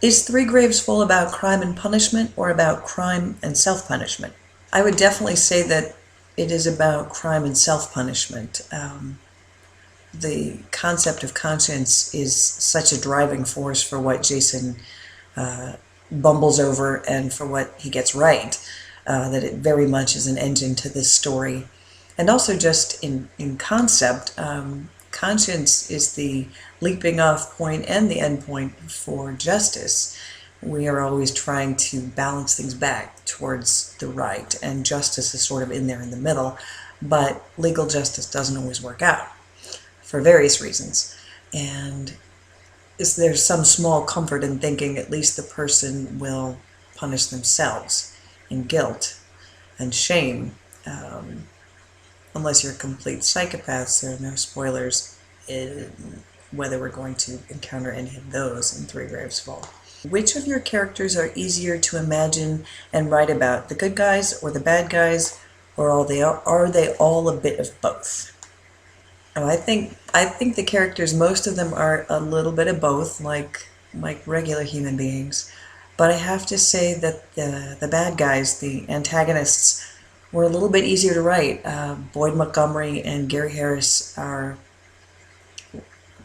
Is Three Graves Full about crime and punishment or about crime and self-punishment? I would definitely say that it is about crime and self-punishment. The concept of conscience is such a driving force for what Jason bumbles over and for what he gets right, that it very much is an engine to this story. And also just in concept, conscience is the leaping off point and the end point for justice. We are always trying to balance things back towards the right, and justice is sort of in there in the middle, but legal justice doesn't always work out for various reasons. And there's some small comfort in thinking at least the person will punish themselves in guilt and shame. Unless you're a complete psychopath, so no spoilers whether we're going to encounter any of those in Three Graves Fall. Which of your characters are easier to imagine and write about, the good guys or the bad guys, or are they all a bit of both? Oh, I think the characters, most of them are a little bit of both, like regular human beings. But I have to say that the bad guys, the antagonists, were a little bit easier to write. Boyd Montgomery and Gary Harris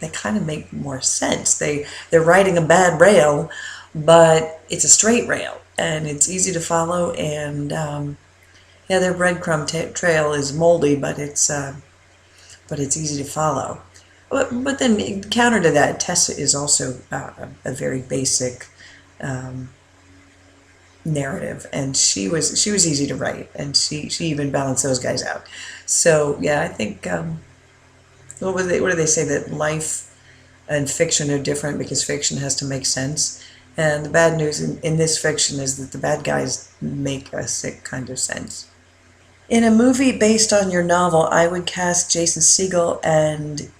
they kind of make more sense. They're riding a bad rail, but it's a straight rail, and it's easy to follow. And yeah, their breadcrumb trail is moldy, but it's easy to follow. But then counter to that, Tessa is also a very basic narrative, and she was easy to write, and she even balanced those guys out. So yeah, I think what do they say, that life and fiction are different because fiction has to make sense, and the bad news in this fiction is that the bad guys make a sick kind of sense. In a movie based on your novel, I would cast Jason Segel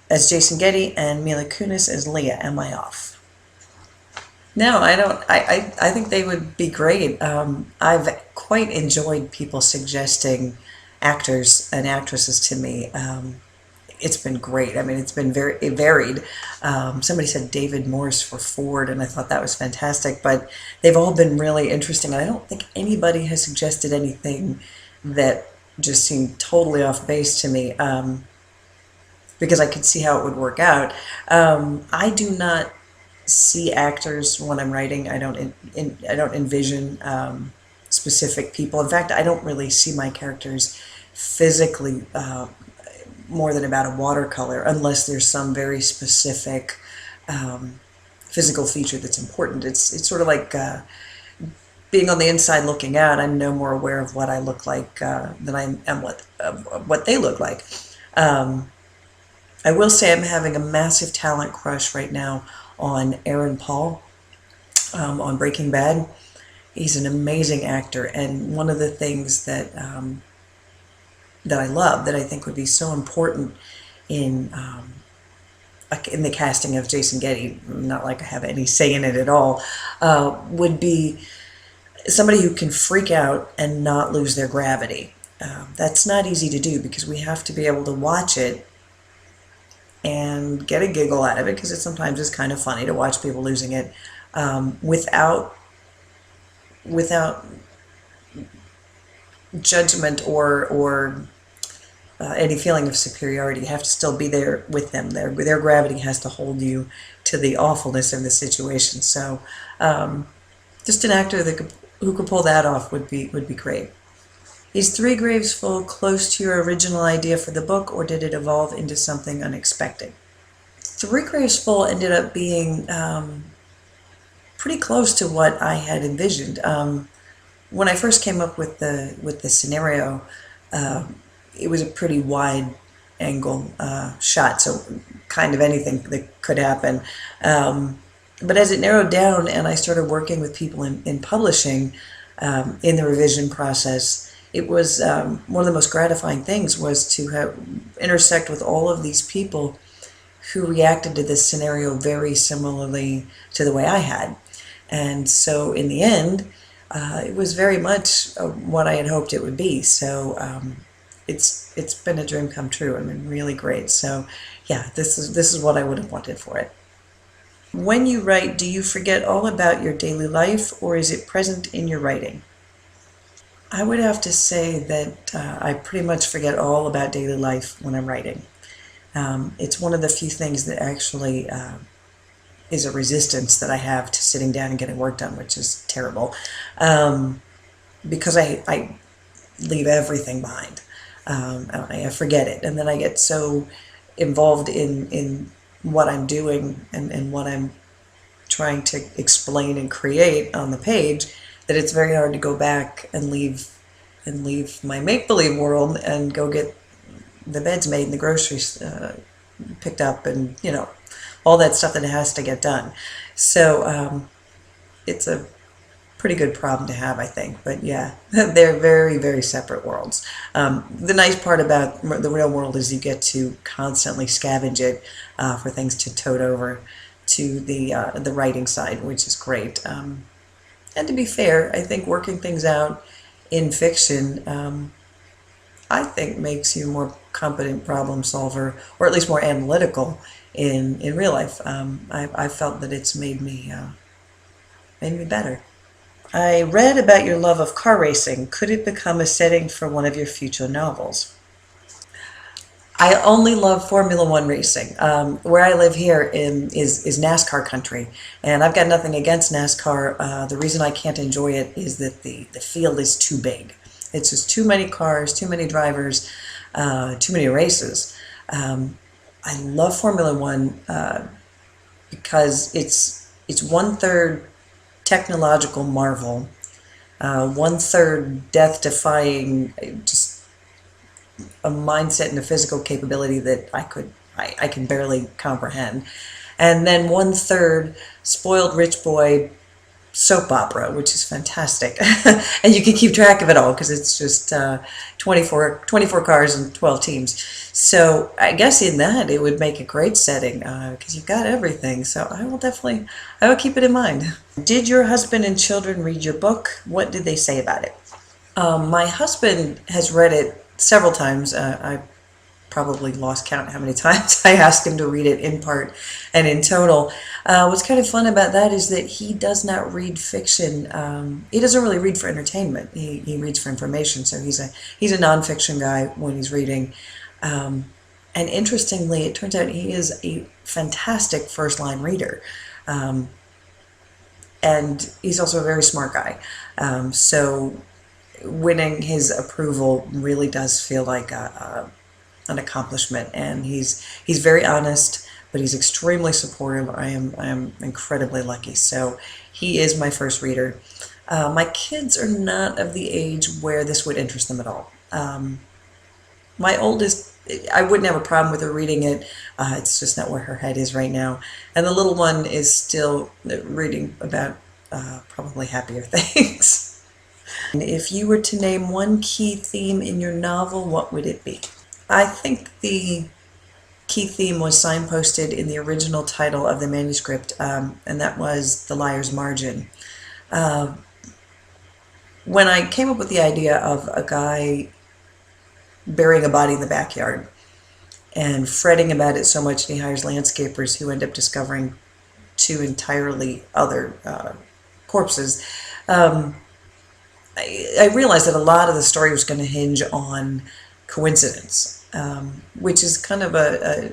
as Jason Getty and Mila Kunis as Leah. Am I off? No, I don't. I think they would be great. I've quite enjoyed people suggesting actors and actresses to me. It's been great. I mean, it's been very varied. Somebody said David Morse for Ford, and I thought that was fantastic. But they've all been really interesting. I don't think anybody has suggested anything that just seemed totally off base to me, because I could see how it would work out. I do not see actors when I'm writing. I don't envision specific people. In fact, I don't really see my characters physically more than about a watercolor, unless there's some very specific physical feature that's important. It's sort of like being on the inside looking out. I'm no more aware of what I look like than I am what they look like. I will say I'm having a massive talent crush right now on Aaron Paul on Breaking Bad. He's an amazing actor, and one of the things that that I love, that I think would be so important in the casting of Jason Getty, not like I have any say in it at all, would be somebody who can freak out and not lose their gravity. That's not easy to do, because we have to be able to watch it and get a giggle out of it, because it sometimes is kind of funny to watch people losing it, without judgment or any feeling of superiority. You have to still be there with them. Their gravity has to hold you to the awfulness of the situation. So just an actor who could pull that off would be great. Is Three Graves Full close to your original idea for the book, or did it evolve into something unexpected? Three Graves Full ended up being pretty close to what I had envisioned. When I first came up with the scenario, it was a pretty wide angle shot, so kind of anything that could happen. But as it narrowed down and I started working with people in publishing, in the revision process, it was one of the most gratifying things was to intersect with all of these people who reacted to this scenario very similarly to the way I had. And so in the end, it was very much what I had hoped it would be. So it's been a dream come true. I mean, really great. So yeah, this is what I would have wanted for it. When you write, do you forget all about your daily life or is it present in your writing? I would have to say that I pretty much forget all about daily life when I'm writing. It's one of the few things that actually is a resistance that I have to sitting down and getting work done, which is terrible, um, because I leave everything behind. I forget it, and then I get so involved in what I'm doing and what I'm trying to explain and create on the page that it's very hard to go back and leave my make believe world and go get the beds made and the groceries picked up and all that stuff that has to get done. So it's a pretty good problem to have, I think. But yeah, they're very, very separate worlds. The nice part about the real world is you get to constantly scavenge it for things to tote over to the writing side, which is great. And to be fair, I think working things out in fiction, I think makes you a more competent problem solver, or at least more analytical in real life. I felt that it's made me better. I read about your love of car racing. Could it become a setting for one of your future novels? I only love Formula One racing. Where I live here is NASCAR country, and I've got nothing against NASCAR. The reason I can't enjoy it is that the field is too big. It's just too many cars, too many drivers, too many races. I love Formula One because it's one third technological marvel, one third death defying, just a mindset and a physical capability that I can barely comprehend. And then one third spoiled rich boy soap opera, which is fantastic. And you can keep track of it all because it's just 24 cars and 12 teams. So I guess in that it would make a great setting because you've got everything. So I will keep it in mind. Did your husband and children read your book? What did they say about it? My husband has read it several times. I probably lost count how many times I asked him to read it in part and in total. What's kind of fun about that is that he does not read fiction. He doesn't really read for entertainment. He reads for information. So he's a nonfiction guy when he's reading. And interestingly, it turns out he is a fantastic first line reader. And he's also a very smart guy. So winning his approval really does feel like an accomplishment, and he's very honest, but he's extremely supportive. I am incredibly lucky. So he is my first reader. My kids are not of the age where this would interest them at all. My oldest, I wouldn't have a problem with her reading it. It's just not where her head is right now. And the little one is still reading about probably happier things. And if you were to name one key theme in your novel, what would it be? I think the key theme was signposted in the original title of the manuscript, and that was The Liar's Margin. When I came up with the idea of a guy burying a body in the backyard and fretting about it so much, and he hires landscapers who end up discovering two entirely other corpses, I realized that a lot of the story was going to hinge on coincidence, which is kind of a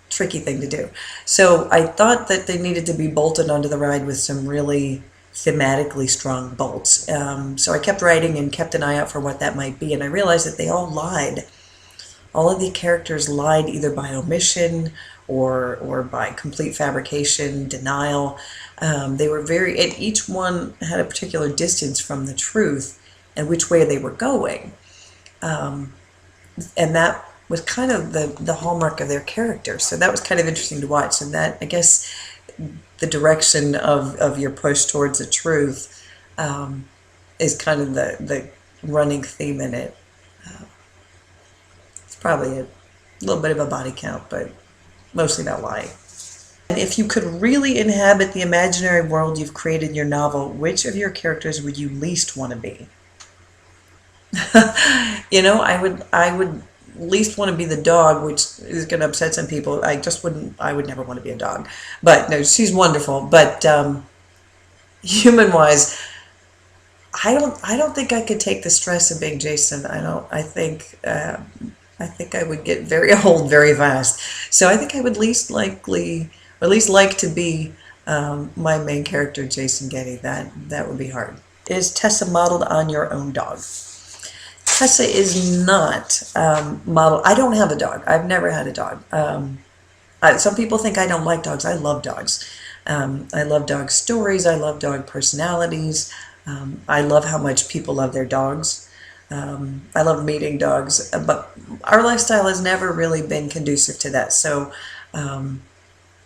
tricky thing to do. So I thought that they needed to be bolted onto the ride with some really thematically strong bolts. So I kept writing and kept an eye out for what that might be, and I realized that they all lied. All of the characters lied either by omission or by complete fabrication, denial. They were and each one had a particular distance from the truth and which way they were going. And that was kind of the hallmark of their character. So that was kind of interesting to watch. And that, I guess, the direction of your push towards the truth is kind of the running theme in it. It's probably a little bit of a body count, but mostly about lying. And if you could really inhabit the imaginary world you've created in your novel, which of your characters would you least want to be? I would least want to be the dog, which is going to upset some people. I just wouldn't. I would never want to be a dog. But no, she's wonderful. But human wise, I don't think I could take the stress of being Jason. I don't. I think I would get very old very fast. So I think I would least likely, or at least like to be my main character, Jason Getty. That would be hard. Is Tessa modeled on your own dog? Tessa is not modeled. I don't have a dog. I've never had a dog. Some people think I don't like dogs. I love dogs. I love dog stories. I love dog personalities. I love how much people love their dogs. I love meeting dogs, but our lifestyle has never really been conducive to that. So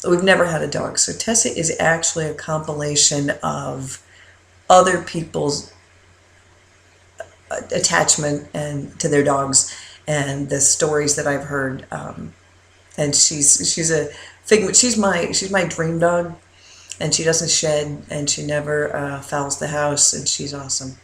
we've never had a dog. So Tessa is actually a compilation of other people's attachment and to their dogs and the stories that I've heard. And she's a figment. She's my dream dog, and she doesn't shed, and she never fouls the house, and she's awesome.